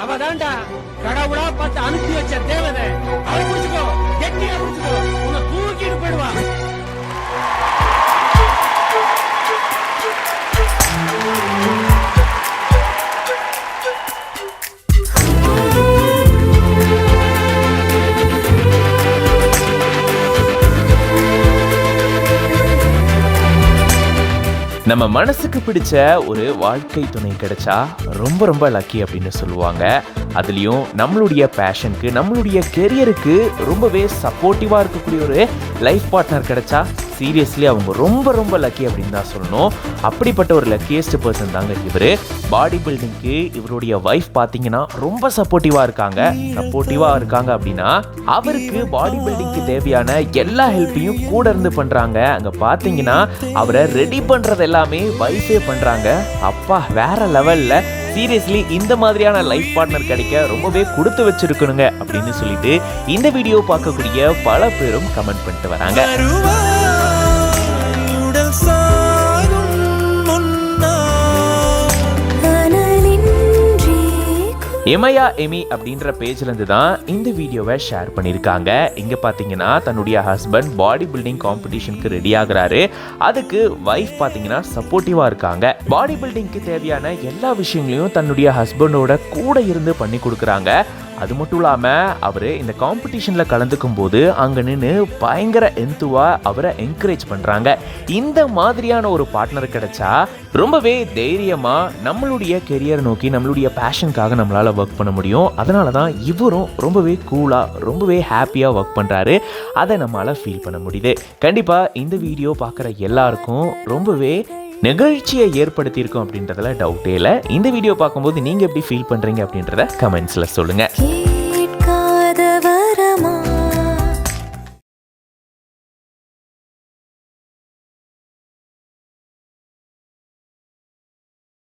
அவதான்டா கடவுளா பார்த்து அனுப்பி வச்ச தேவதை. அவளை புடிச்சுக்கோ, கெட்டியா புடிச்சுக்கோ, உன்னை தூக்கிட்டு போயிடுவா. நம்ம மனசுக்கு பிடிச்ச ஒரு வாழ்க்கை துணை கிடைச்சா ரொம்ப ரொம்ப லக்கி அப்படின்னு சொல்லுவாங்க. அதுலேயும் நம்மளுடைய பேஷனுக்கு, நம்மளுடைய கெரியருக்கு ரொம்பவே சப்போர்ட்டிவாக இருக்கக்கூடிய ஒரு லைஃப் பார்ட்னர் கிடைச்சா சீரியஸ்லி அவங்க ரொம்ப ரொம்ப லக்கி அப்படின்னு தான் சொல்லணும். அப்படிப்பட்ட ஒரு லக்கியஸ்ட் பர்சன் தாங்க இவர். பாடி பில்டிங்க்கு இவருடைய ஒய்ஃப் பார்த்தீங்கன்னா ரொம்ப சப்போர்ட்டிவாக இருக்காங்க அப்படின்னா அவருக்கு பாடி பில்டிங்க்கு தேவையான எல்லா ஹெல்ப்பையும் கூட இருந்து பண்ணுறாங்க. அங்கே பார்த்தீங்கன்னா அவரை ரெடி பண்ணுறது எல்லாமே வைஃபே பண்ணுறாங்க. அப்பா வேற லெவலில். சீரியஸ்லி இந்த மாதிரியான லைஃப் பார்ட்னர் கிடைக்க ரொம்பவே கொடுத்து வச்சிருக்கணுங்க அப்படின்னு சொல்லிட்டு இந்த வீடியோ பார்க்கக்கூடிய பல பேரும் கமெண்ட் பண்ணிட்டு வராங்க. எமையா எமி அப்படின்ற பேஜ்லேருந்து தான் இந்த வீடியோவை ஷேர் பண்ணியிருக்காங்க. இங்கே பார்த்தீங்கன்னா தன்னுடைய ஹஸ்பண்ட் பாடி பில்டிங் காம்படிஷனுக்கு ரெடி ஆகுறாரு. அதுக்கு வைஃப் பார்த்தீங்கன்னா சப்போர்ட்டிவாக இருக்காங்க. பாடி பில்டிங்க்கு தேவையான எல்லா விஷயங்களையும் தன்னுடைய ஹஸ்பண்டோட கூட இருந்து பண்ணி கொடுக்குறாங்க. அது மட்டும் இல்லாமல் அவர் இந்த காம்படிஷனில் கலந்துக்கும் போது அங்கே நின்று பயங்கர எந்துவாக அவரை என்கரேஜ் பண்ணுறாங்க. இந்த மாதிரியான ஒரு பார்ட்னர் கிடைச்சா ரொம்பவே தைரியமாக நம்மளுடைய கெரியர் நோக்கி நம்மளுடைய பேஷனுக்காக நம்மளால் ஒர்க் பண்ண முடியும். அதனால தான் இவரும் ரொம்பவே கூலாக ரொம்பவே ஹாப்பியாக ஒர்க் பண்ணுறாரு. அதை நம்மளால் ஃபீல் பண்ண முடியுது. கண்டிப்பாக இந்த வீடியோ பார்க்குற எல்லாருக்கும் ரொம்பவே நிகழ்ச்சியை ஏற்படுத்தியிருக்கோம் அப்படின்றதுல டவுட்டே இல்லை. இந்த வீடியோ பார்க்கும்போது நீங்கள் எப்படி ஃபீல் பண்ணுறீங்க அப்படின்றத கமெண்ட்ஸில் சொல்லுங்கள்.